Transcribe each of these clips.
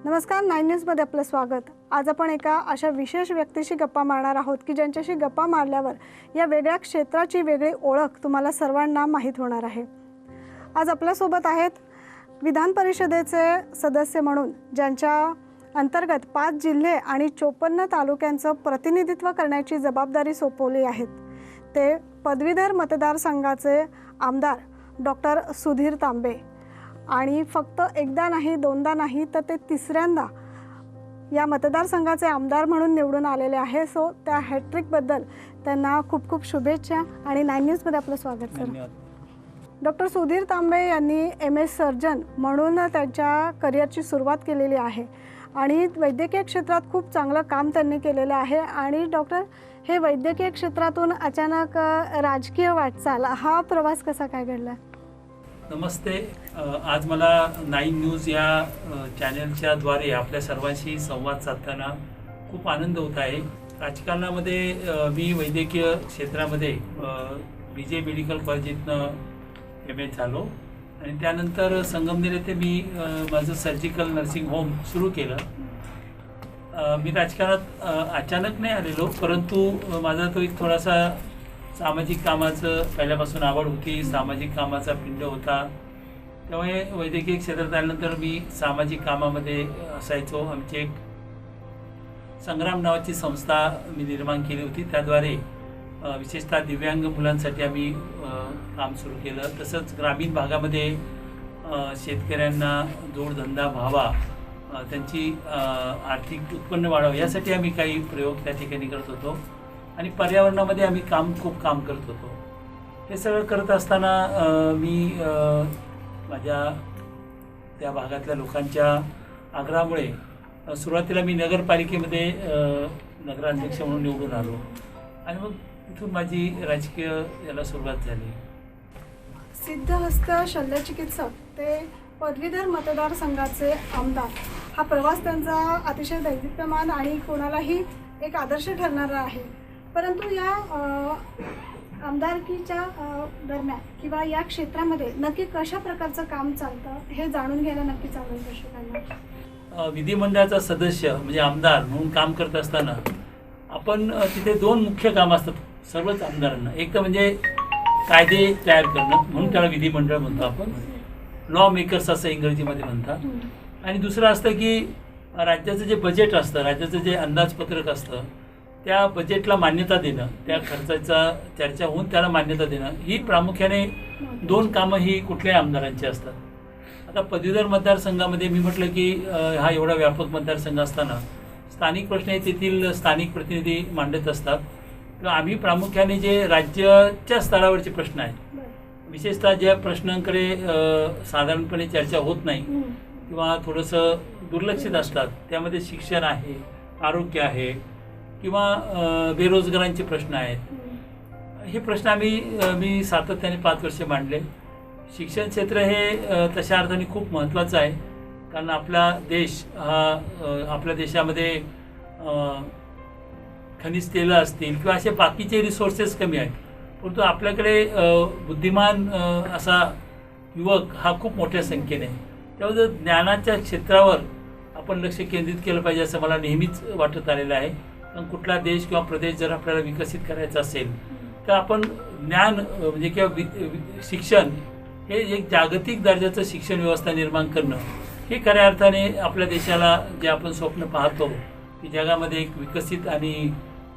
नमस्कार, 9 न्यूजमध्ये आपलं स्वागत। आज आपण एका अशा विशेष व्यक्तीशी गप्पा मारणार आहोत की ज्यांच्याशी गप्पा मारल्यावर या वेगळ्या क्षेत्राची वेगळी ओळख तुम्हाला सर्वांना माहीत होणार आहे। आज आपल्यासोबत आहेत विधान परिषदेचे सदस्य म्हणून ज्यांच्या अंतर्गत 5 जिल्हे आणि 54 तालुक्यांचं प्रतिनिधित्व करण्याची जबाबदारी सोपवली आहे। ते पदवीधर मतदारसंघाचे आमदार डॉक्टर सुधीर तांबे आणि फक्त एकदा नाही दोनदा नाही तर ते तिसऱ्यांदा या मतदारसंघाचे आमदार म्हणून निवडून आलेले आहे। सो त्या हॅट्रिकबद्दल त्यांना खूप खूप शुभेच्छा आणि 9 न्यूजमध्ये आपलं स्वागत सर। डॉक्टर सुधीर तांबे यांनी MS सर्जन म्हणून त्यांच्या करिअरची सुरुवात केलेली आहे आणि वैद्यकीय क्षेत्रात खूप चांगलं काम त्यांनी केलेलं आहे। आणि डॉक्टर, हे वैद्यकीय क्षेत्रातून अचानक राजकीय वाटचाल, हा प्रवास कसा काय घडला? नमस्ते। आज मला 9 न्यूज या चॅनलच्या द्वारे आपल्या सर्वांशी संवाद साधताना खूप आनंद होत आहे। राजकारणामध्ये मी वैद्यकीय क्षेत्रामध्ये BJ मेडिकल कॉलेजीतनं MA झालो आणि त्यानंतर संगमनेर येथे मी माझं सर्जिकल नर्सिंग होम सुरू केलं। मी राजकारणात अचानक नाही आलेलो, परंतु माझा तो एक थोडासा सामाजिक कामाचं पहिल्यापासून आवड होती, सामाजिक कामाचा पिंड होता। त्यामुळे वैद्यकीय क्षेत्रात आल्यानंतर मी सामाजिक कामामध्ये असायचो। आमची एक संग्राम नावाची संस्था मी निर्माण केली होती, त्याद्वारे विशेषतः दिव्यांग मुलांसाठी आम्ही काम सुरू केलं। तसंच ग्रामीण भागामध्ये शेतकऱ्यांना जोडधंदा व्हावा, त्यांची आर्थिक उत्पन्न वाढावं यासाठी आम्ही काही प्रयोग त्या ठिकाणी करत होतो आणि पर्यावरणामध्ये आम्ही खूप काम करत होतो। हे सगळं करत असताना मी माझ्या त्या भागातल्या लोकांच्या आग्रहामुळे सुरुवातीला मी नगरपालिकेमध्ये नगराध्यक्ष म्हणून निवडून आलो आणि मग इथून माझी राजकीय याला सुरुवात झाली। सिद्धहस्त शल्यचिकित्सक ते पदवीधर मतदारसंघाचे आमदार, हा प्रवास त्यांचा अतिशय दैदिप्यमान आणि कोणालाही एक आदर्श ठरणारा आहे। परंतु या आमदारकीच्या दरम्यान किंवा या क्षेत्रामध्ये नक्की कशा प्रकारचं काम चालतं हे जाणून घ्यायला नक्कीच आवडेल दर्शकांना। विधिमंडळाचा सदस्य म्हणजे आमदार म्हणून काम करत असताना आपण तिथे 2 मुख्य कामं असतात सर्वच आमदारांना। एक तर म्हणजे कायदे तयार करणं, म्हणून त्याला विधिमंडळ म्हणतो आपण, लॉ मेकर्स असं इंग्रजीमध्ये म्हणतात। आणि दुसरं असतं की राज्याचं जे बजेट असतं, राज्याचं जे अंदाजपत्रक असतं, त्या बजेटला मान्यता देणं, त्या खर्चाचा चर्चा होऊन त्याला मान्यता देणं, ही प्रामुख्याने 2 कामं ही कुठल्याही आमदारांची असतात। आता पदवीधर मतदारसंघामध्ये मी म्हटलं की हा एवढा व्यापक मतदारसंघ असताना स्थानिक प्रश्न तेथील स्थानिक प्रतिनिधी मांडत असतात। तर आम्ही प्रामुख्याने जे राज्याच्या स्तरावरचे प्रश्न आहेत, विशेषतः ज्या प्रश्नांकडे साधारणपणे चर्चा होत नाही किंवा थोडंसं दुर्लक्षित असतात, त्यामध्ये शिक्षण आहे, आरोग्य आहे किंवा बेरोजगारांचे प्रश्न आहेत, हे प्रश्न मी सातत्याने 5 वर्षे मांडले। शिक्षण क्षेत्र हे तशा अर्थाने खूप महत्त्वाचं आहे, कारण आपला देश हा आपल्या देशामध्ये खनिज तेलं असतील किंवा असे बाकीचे रिसोर्सेस कमी आहेत, परंतु आपल्याकडे बुद्धिमान असा युवक हा खूप मोठ्या संख्येने आहे। त्यामुळे ज्ञानाच्या क्षेत्रावर आपण लक्ष केंद्रित केलं पाहिजे असं मला नेहमीच वाटत आलेलं आहे। कारण कुठला देश किंवा प्रदेश जर आपल्याला विकसित करायचा असेल तर आपण ज्ञान म्हणजे किंवा शिक्षण हे एक जागतिक दर्जाचं शिक्षण व्यवस्था निर्माण करणं, हे खऱ्या अर्थाने आपल्या देशाला जे आपण स्वप्न पाहतो की जगामध्ये एक विकसित आणि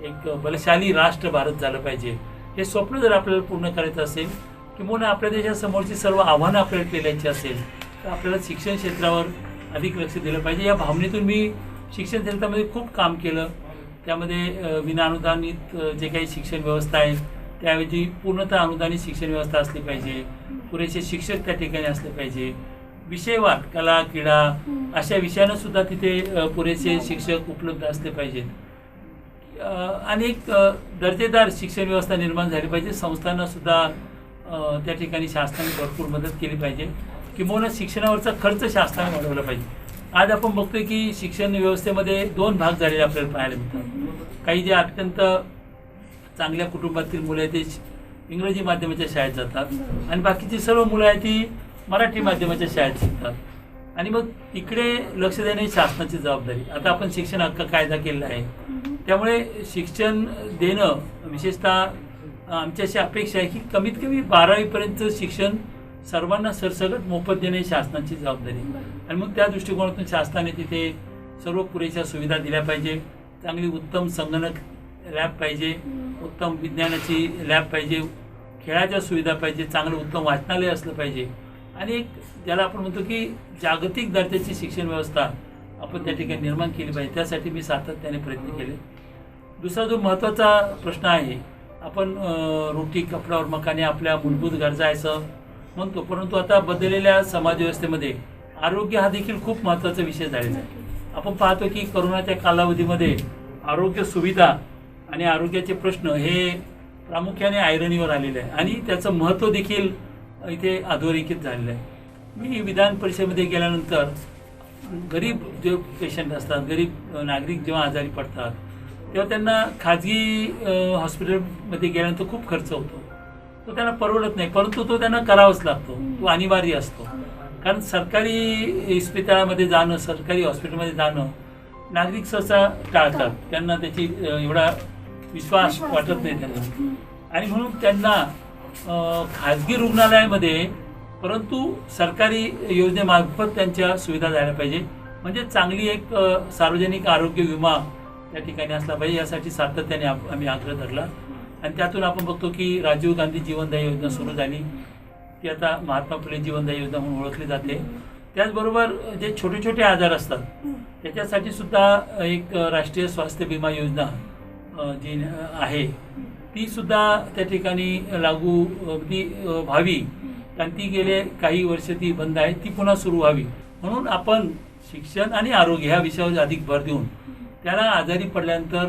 एक बलशाली राष्ट्र भारत झालं पाहिजे, हे स्वप्न जर आपल्याला पूर्ण करायचं असेल किंवा आपल्या देशासमोरची सर्व आव्हानं आपल्याला पेलायची असेल तर आपल्याला शिक्षण क्षेत्रावर अधिक लक्ष दिलं पाहिजे। या भावनेतून मी शिक्षण क्षेत्रामध्ये खूप काम केलं। त्यामध्ये विनाअनुदानित जे काही शिक्षण व्यवस्था आहे त्याऐवजी पूर्णतः अनुदानित शिक्षण व्यवस्था असली पाहिजे, पुरेसे शिक्षक त्या ठिकाणी असले पाहिजे, विषयवार कला क्रीडा अशा विषयांना सुद्धा तिथे पुरेसे शिक्षक उपलब्ध असले पाहिजेत आणि एक दर्जेदार शिक्षण व्यवस्था निर्माण झाली पाहिजे। संस्थांना सुद्धा त्या ठिकाणी शासनाने भरपूर मदत केली पाहिजे, किंवा शिक्षणावरचा खर्च शासनाने वाढवला पाहिजे। आज आपण बघतोय की शिक्षण व्यवस्थेमध्ये 2 भाग झालेले आपल्याला पाहायला मिळतात। काही जे अत्यंत चांगल्या कुटुंबातील मुलं आहेत ते इंग्रजी माध्यमाच्या शाळेत जातात आणि बाकीची सर्व मुलं आहेत ती मराठी माध्यमाच्या शाळेत शिकतात। आणि मग तिकडे लक्ष देणे ही शासनाची जबाबदारी. आता आपण शिक्षण हक्क कायदा केलेला आहे, त्यामुळे शिक्षण देणं विशेषतः आमची अशी अपेक्षा आहे की कमीत कमी 12वीपर्यंत शिक्षण सर्वांना सरसकट मोफत देणे ही शासनाची जबाबदारी. आणि मग त्या दृष्टिकोनातून शासनाने तिथे सर्व पुरेशा सुविधा दिल्या पाहिजे. चांगली उत्तम संगणक लॅब पाहिजे, उत्तम विज्ञानाची लॅब पाहिजे, खेळाच्या सुविधा पाहिजे, चांगलं उत्तम वाचनालय असलं पाहिजे आणि एक ज्याला आपण म्हणतो की जागतिक दर्जाची शिक्षण व्यवस्था आपण त्या ठिकाणी निर्माण केली पाहिजे. त्यासाठी मी सातत्याने प्रयत्न केले. दुसरा जो महत्त्वाचा प्रश्न आहे, आपण रोटी कपड्यावर मकाने आपल्या मूलभूत गरजा आहे असं म्हणतो, परंतु आता बदललेल्या समाजव्यवस्थेमध्ये आरोग्य हा देखील खूप महत्त्वाचा विषय झालेला आहे. आपण पाहतो की कोरोनाच्या कालावधीमध्ये आरोग्य सुविधा आणि आरोग्याचे प्रश्न हे प्रामुख्याने ऐरणीवर आलेले आहे आणि त्याचं महत्त्व देखील इथे अधोरेखित झालेलं आहे. मी विधान परिषदेमध्ये गेल्यानंतर गरीब जे पेशंट असतात, गरीब नागरिक जेव्हा आजारी पडतात तेव्हा त्यांना खाजगी हॉस्पिटलमध्ये गेल्यानंतर खूप खर्च होतो. तो त्यांना परवडत नाही, परंतु तो त्यांना करावाच लागतो, तो अनिवार्य असतो. कारण सरकारी इस्पितळामध्ये जाणं, सरकारी हॉस्पिटलमध्ये जाणं नागरिक सहसा टाळतात, त्यांना त्याची एवढा विश्वास वाटत नाही त्यांना. आणि म्हणून त्यांना खाजगी रुग्णालयामध्ये परंतु सरकारी योजनेमार्फत त्यांच्या सुविधा झाल्या पाहिजे. म्हणजे चांगली एक सार्वजनिक आरोग्य विमा त्या ठिकाणी असला पाहिजे. यासाठी सातत्याने आम्ही आग्रह धरला आणि त्यातून आपण बघतो की राजीव गांधी जीवनदायी योजना सुरू झाली, ती आता महात्मा फुले जीवनदायी योजना म्हणून ओळखली जाते. त्याचबरोबर जे छोटे छोटे आजार असतात त्याच्यासाठी सुद्धा एक राष्ट्रीय स्वास्थ्य विमा योजना जी आहे ती सुद्धा त्या ठिकाणी लागू ती व्हावी, कारण ती गेले काही वर्ष ती बंद आहे, ती पुन्हा सुरू व्हावी. म्हणून आपण शिक्षण आणि आरोग्य ह्या विषयावर अधिक भर देऊन त्याला आजारी पडल्यानंतर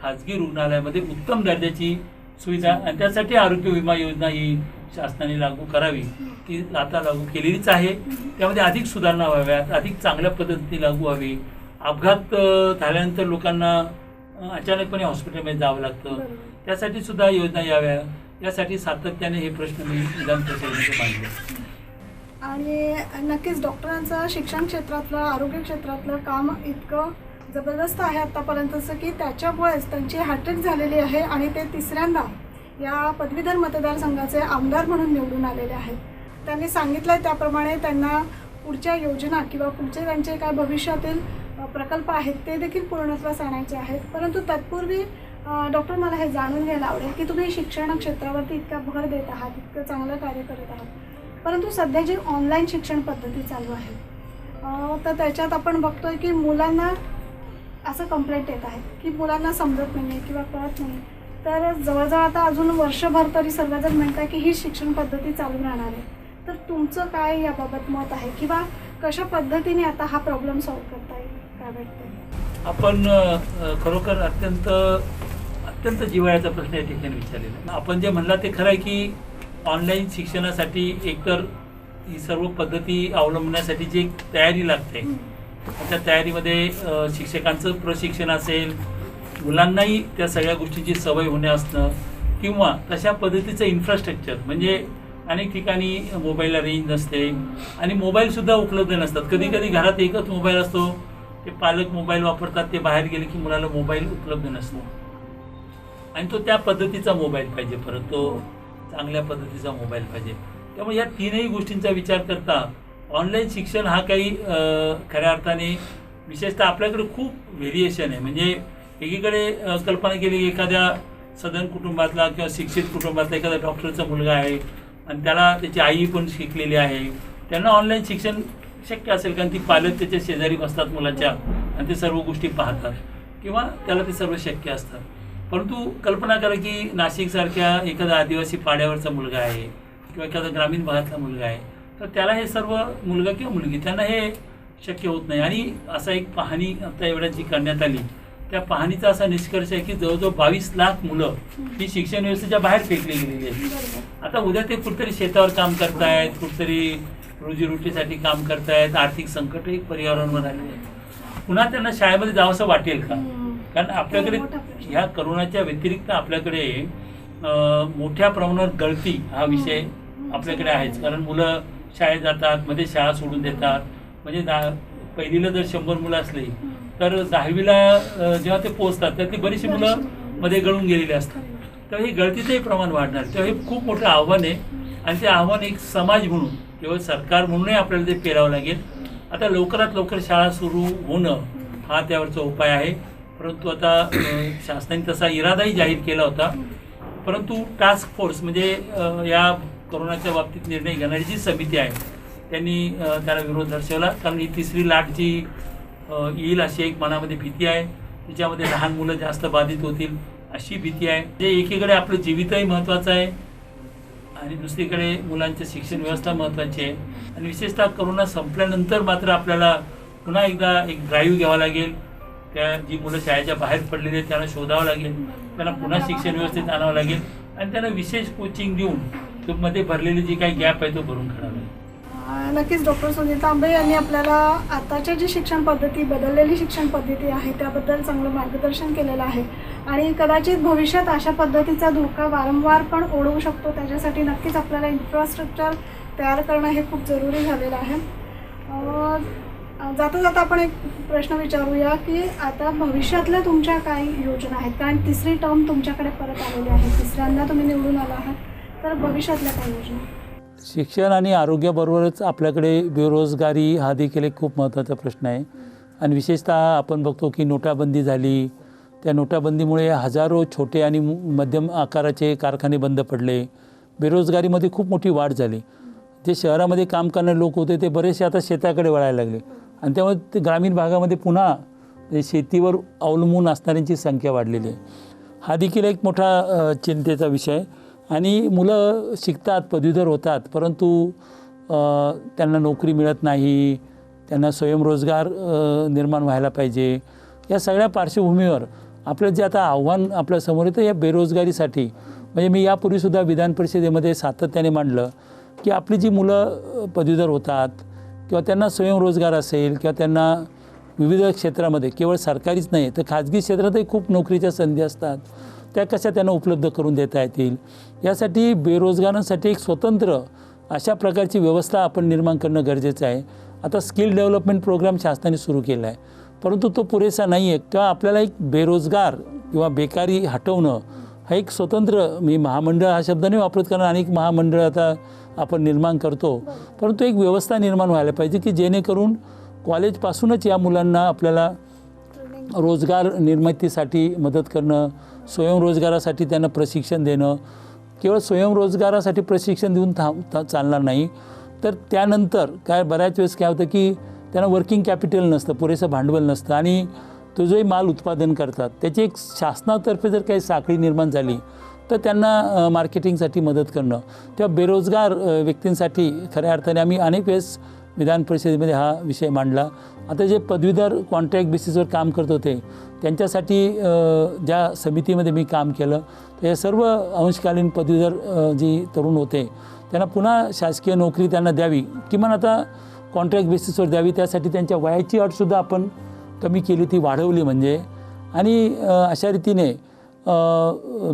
खाजगी रुग्णालयामध्ये उत्तम दर्जाची सुविधा आणि त्यासाठी आरोग्य विमा योजना ही शासनाने लागू करावी. ती आता लागू केलेलीच आहे. त्यामध्ये अधिक सुधारणा व्हाव्यात, अधिक चांगल्या पद्धतीने लागू व्हावी. अपघात झाल्यानंतर लोकांना अचानकपणे हॉस्पिटलमध्ये जावं लागतं, त्यासाठी सुद्धा योजना याव्या. यासाठी सातत्याने हे प्रश्न मी विधान परिषदेमध्ये मांडले. आणि नक्कीच डॉक्टरांचं शिक्षण क्षेत्रातलं, आरोग्य क्षेत्रातलं काम इतकं जबरदस्त आहे आत्तापर्यंतचं की त्याच्यामुळेच त्यांची हॅट्रिक झालेली आहे आणि ते तिसऱ्यांदा या पदवीधर मतदारसंघाचे आमदार म्हणून निवडून आलेले आहेत. त्यांनी सांगितलं आहे त्याप्रमाणे त्यांना पुढच्या योजना किंवा पुढचे त्यांचे काय भविष्यातील प्रकल्प आहेत ते देखील पूर्णत्वास आणायचे आहेत. परंतु तत्पूर्वी डॉक्टर, मला हे जाणून घ्यायला आवडेल की तुम्ही शिक्षण क्षेत्रावरती इतका भर देत आहात, इतकं चांगलं कार्य करत आहात, परंतु सध्या जी ऑनलाईन शिक्षण पद्धती चालू आहे तर त्याच्यात आपण बघतोय की मुलांना असं कंप्लेंट येत आहे की मुलांना समजत नाही आहे किंवा कळत नाही. तर जवळजवळ आता अजून वर्षभर तरी सर्वजण म्हणतात की ही शिक्षण पद्धती चालू राहणार आहे. तर तुमचं काय याबाबत मत आहे किंवा कशा पद्धतीने आता हा प्रॉब्लेम सॉल्व्ह करता येईल, काय वाटतं? आपण खरोखर अत्यंत जिव्हाळ्याचा प्रश्न या ठिकाणी विचारलेला. आपण जे म्हणला ते खरं आहे की ऑनलाईन शिक्षणासाठी एकतर ही सर्व पद्धती अवलंबण्यासाठी जी एक तयारी लागते, त्या तयारीमध्ये शिक्षकांचं प्रशिक्षण असेल, मुलांनाही त्या सगळ्या गोष्टींची सवय होणे असणं किंवा तशा पद्धतीचं इन्फ्रास्ट्रक्चर. म्हणजे अनेक ठिकाणी मोबाईलला रेंज नसते आणि मोबाईलसुद्धा उपलब्ध नसतात. कधी कधी घरात एकच मोबाईल असतो, ते पालक मोबाईल वापरतात, ते बाहेर गेले की मुलाला मोबाईल उपलब्ध नसतो आणि तो त्या पद्धतीचा मोबाईल पाहिजे, परत तो चांगल्या पद्धतीचा मोबाईल पाहिजे. त्यामुळे या तीनही गोष्टींचा विचार करता ऑनलाईन शिक्षण हा काही खऱ्या अर्थाने विशेषतः आपल्याकडे खूप व्हेरिएशन आहे. म्हणजे एकीकडे कल्पना केली की एखाद्या सधन कुटुंबातला किंवा शिक्षित कुटुंबातला एखादा डॉक्टरचा मुलगा आहे आणि त्याला त्याची आई पण शिकलेली आहे, त्यांना ऑनलाईन शिक्षण शक्य असेल कारण ती पालक त्याच्या शेजारी बसतात मुलाच्या आणि ते सर्व गोष्टी पाहतात किंवा त्याला ते सर्व शक्य असतं. परंतु कल्पना करा की नाशिकसारख्या एखादा आदिवासी पाड्यावरचा मुलगा आहे किंवा एखादा ग्रामीण भागातला मुलगा आहे, तर त्याला हे सर्व मुलगा किंवा मुलगी त्यांना हे शक्य होत नाही. आणि असा एक पाहणी आता एवढ्यात जी करण्यात आली, त्या पाहणीचा असा निष्कर्ष आहे की जवळजवळ 22 लाख मुलं ही शिक्षण व्यवस्थेच्या बाहेर फेकली गेलेली आहेत. आता उद्या ते कुठेतरी शेतावर काम करतायत, कुठेतरी रोजीरोटीसाठी काम करतायत, आर्थिक संकट एक पर्यावरणावर आले आहे. पुन्हा त्यांना शाळेमध्ये जावंसं वाटेल का? कारण आपल्याकडे ह्या करोनाच्या व्यतिरिक्त आपल्याकडे मोठ्या प्रमाणावर गळती हा विषय आपल्याकडे आहेच. कारण मुलं शाळेत जातात, मध्ये शाळा सोडून देतात, म्हणजे पहिलीला जर 100 मुलं असली तर 10वीला जेव्हा ते पोहोचतात त्यातली बरीचशी मुलं मध्ये गळून गेलेली असतात. तेव्हा ही गळतीचंही प्रमाण वाढणार. तेव्हा हे खूप मोठं आव्हान आहे आणि ते आव्हान एक समाज म्हणून केवळ सरकार म्हणूनही आपल्याला ते पेलावं लागेल. आता लवकरात लवकर शाळा सुरू होणं हा त्यावरचा उपाय आहे. परंतु आता शासनाने तसा इरादाही जाहीर केला होता. परंतु टास्क फोर्स म्हणजे या कोरोनाच्या बाबतीत निर्णय घेणारी जी समिती आहे त्यांनी त्याला विरोध दर्शवला. कारण ही 3री लाट जी येईल अशी एक मनामध्ये भीती आहे. तिच्यामध्ये लहान मुलं जास्त बाधित होतील अशी भीती आहे. जे एकीकडे आपलं जीवितही महत्त्वाचं आहे आणि दुसरीकडे मुलांचं शिक्षण व्यवस्था महत्त्वाची आहे. आणि विशेषतः कोरोना संपल्यानंतर मात्र आपल्याला पुन्हा एकदा एक ड्राईव्ह घ्यावा लागेल. त्या जी मुलं शाळेच्या बाहेर पडलेली आहेत त्यांना शोधावं लागेल, त्यांना पुन्हा शिक्षण व्यवस्थेत आणावं लागेल आणि त्यांना विशेष कोचिंग देऊन मध्ये भरलेली जी काही गॅप आहे तो भरून काढावा लागेल. नक्कीच डॉक्टर सुधीर तांबे यांनी आपल्याला आताच्या जी शिक्षण पद्धती, बदललेली शिक्षण पद्धती आहे त्याबद्दल चांगलं मार्गदर्शन केलेलं आहे आणि कदाचित भविष्यात अशा पद्धतीचा धोका वारंवार पण ओढवू शकतो. त्याच्यासाठी नक्कीच आपल्याला इन्फ्रास्ट्रक्चर तयार करणं हे खूप जरुरी झालेलं आहे. जाता जाता आपण एक प्रश्न विचारूया की आता भविष्यातल्या तुमच्या काही योजना आहेत, कारण 3री टर्म तुमच्याकडे परत आलेली आहे, 3ऱ्यांदा तुम्ही निवडून आला आहात, तर भविष्यातल्या काही योजना? शिक्षण आणि आरोग्याबरोबरच आपल्याकडे बेरोजगारी हा देखील एक खूप महत्त्वाचा प्रश्न आहे. आणि विशेषतः आपण बघतो की नोटाबंदी झाली. त्या नोटाबंदीमुळे हजारो छोटे आणि मध्यम आकाराचे कारखाने बंद पडले. बेरोजगारीमध्ये खूप मोठी वाढ झाली. जे शहरामध्ये काम करणारे लोक होते ते बरेचसे आता शेताकडे वळायला लागले आणि त्यामुळे ते ग्रामीण भागामध्ये पुन्हा शेतीवर अवलंबून असणाऱ्यांची संख्या वाढलेली आहे. हा देखील एक मोठा चिंतेचा विषय आहे. आणि मुलं शिकतात, पदवीधर होतात, परंतु त्यांना नोकरी मिळत नाही, त्यांना स्वयंरोजगार निर्माण व्हायला पाहिजे. या सगळ्या पार्श्वभूमीवर आपलं जे आता आव्हान आपल्यासमोर येतं या बेरोजगारीसाठी, म्हणजे मी यापूर्वीसुद्धा विधान परिषदेमध्ये सातत्याने मांडलं की आपली जी मुलं पदवीधर होतात किंवा त्यांना स्वयंरोजगार असेल किंवा त्यांना विविध क्षेत्रामध्ये केवळ सरकारीच नाही तर खाजगी क्षेत्रातही खूप नोकरीच्या संधी असतात, त्या कशा त्यांना उपलब्ध करून देता येतील यासाठी बेरोजगारांसाठी एक स्वतंत्र अशा प्रकारची व्यवस्था आपण निर्माण करणं गरजेचं आहे. आता स्किल डेव्हलपमेंट प्रोग्राम शासनाने सुरू केला आहे, परंतु तो पुरेसा नाही आहे. तेव्हा आपल्याला एक बेरोजगार किंवा बेकारी हटवणं हा एक स्वतंत्र, मी महामंडळ हा शब्द नाही वापरत कारण अनेक महामंडळ आता आपण निर्माण करतो, परंतु एक व्यवस्था निर्माण व्हायला पाहिजे की जेणेकरून कॉलेजपासूनच या मुलांना आपल्याला रोजगार निर्मितीसाठी मदत करणं, स्वयंरोजगारासाठी त्यांना प्रशिक्षण देणं. केवळ स्वयंरोजगारासाठी प्रशिक्षण देऊन चालणार नाही, तर त्यानंतर काय बऱ्याच वेळेस काय होतं की त्यांना वर्किंग कॅपिटल नसतं, पुरेसं भांडवल नसतं आणि तो जोही माल उत्पादन करतात त्याची एक शासनातर्फे जर काही साखळी निर्माण झाली तर त्यांना मार्केटिंगसाठी मदत करणं. तेव्हा बेरोजगार व्यक्तींसाठी खऱ्या अर्थाने आम्ही अनेक वेळेस विधान परिषदेमध्ये हा विषय मांडला. आता जे पदवीधर कॉन्ट्रॅक्ट बेसिसवर काम करत होते त्यांच्यासाठी ज्या समितीमध्ये मी काम केलं तर हे सर्व अंशकालीन पदवीधर जी तरुण होते त्यांना पुन्हा शासकीय नोकरी त्यांना द्यावी, किमान आता कॉन्ट्रॅक्ट बेसिसवर द्यावी. त्यासाठी त्यांच्या वयाची अटसुद्धा आपण कमी केली, ती वाढवली म्हणजे. आणि अशा रीतीने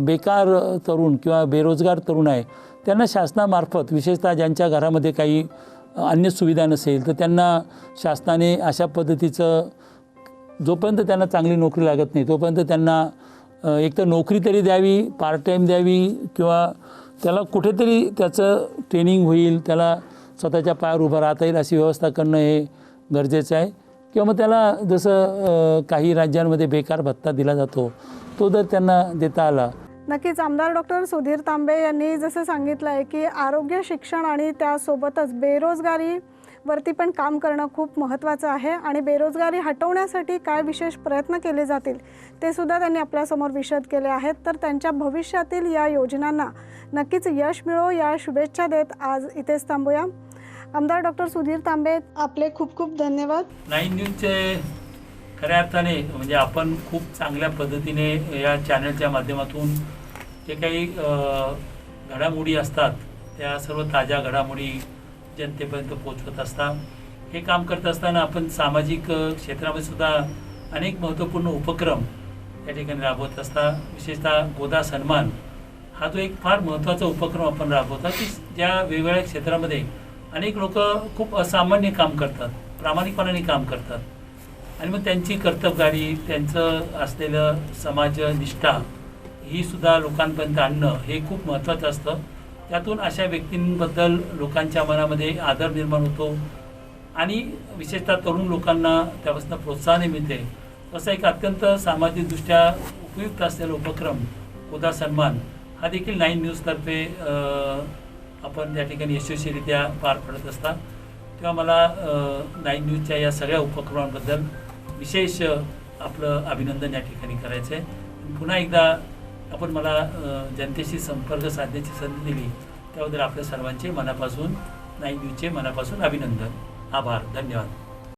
बेकार तरुण किंवा बेरोजगार तरुण आहे त्यांना शासनामार्फत, विशेषतः ज्यांच्या घरामध्ये काही अन्य सुविधा नसेल तर त्यांना शासनाने अशा पद्धतीचं, जोपर्यंत त्यांना चांगली नोकरी लागत नाही तोपर्यंत त्यांना एक तर नोकरी तरी द्यावी, पार्ट टाईम द्यावी किंवा त्याला कुठेतरी त्याचं ट्रेनिंग होईल, त्याला स्वतःच्या पायावर उभं राहता येईल अशी व्यवस्था करणं हे गरजेचं आहे. किंवा मग त्याला जसं काही राज्यांमध्ये बेकार भत्ता दिला जातो तो जर त्यांना देता आला. नक्कीच आमदार डॉक्टर सुधीर तांबे यांनी जसं सांगितलं आहे की आरोग्य, शिक्षण आणि त्यासोबतच बेरोजगारीवरती पण काम करणं खूप महत्त्वाचं आहे आणि बेरोजगारी हटवण्यासाठी काय विशेष प्रयत्न केले जातील ते सुद्धा त्यांनी आपल्यासमोर विशद केले आहेत. तर त्यांच्या भविष्यातील या योजनांना नक्कीच यश मिळो या शुभेच्छा देत आज इथेच थांबूया. आमदार डॉक्टर सुधीर तांबे, आपले खूप खूप धन्यवाद. 9 न्यूजचे खऱ्या अर्थाने म्हणजे आपण खूप चांगल्या पद्धतीने या चॅनलच्या माध्यमातून जे काही घडामोडी असतात त्या सर्व ताज्या घडामोडी जनतेपर्यंत पोचवत असतात. हे काम करत असताना आपण सामाजिक क्षेत्रामध्ये सुद्धा अनेक महत्त्वपूर्ण उपक्रम या ठिकाणी राबवत असतात. विशेषतः गोदा सन्मान हा जो एक फार महत्त्वाचा उपक्रम आपण राबवतात की ज्या वेगवेगळ्या क्षेत्रामध्ये अनेक लोक खूप असामान्य काम करतात प्रामाणिकपणाने काम करतात. आणि मग त्यांची कर्तबगारी, त्यांचं असलेलं समाजनिष्ठा ही सुद्धा लोकांपर्यंत आणणं हे खूप महत्त्वाचं असतं. त्यातून अशा व्यक्तींबद्दल लोकांच्या मनामध्ये आदर निर्माण होतो आणि विशेषतः तरुण लोकांना त्यापासून प्रोत्साहन मिळते. असा एक अत्यंत सामाजिकदृष्ट्या उपयुक्त असलेला उपक्रम उदा सन्मान हा देखील 9 न्यूजतर्फे आपण त्या ठिकाणी यशस्वीरित्या पार पडत असतात. तेव्हा मला 9 न्यूजच्या या सगळ्या उपक्रमांबद्दल विशेष आपलं अभिनंदन या ठिकाणी करायचं आहे. पुन्हा एकदा आपण मला जनतेशी संपर्क साधण्याची संधी दिली त्याबद्दल आपल्या सर्वांचे मनापासून 9 न्यूजचे मनापासून अभिनंदन. आभार. धन्यवाद.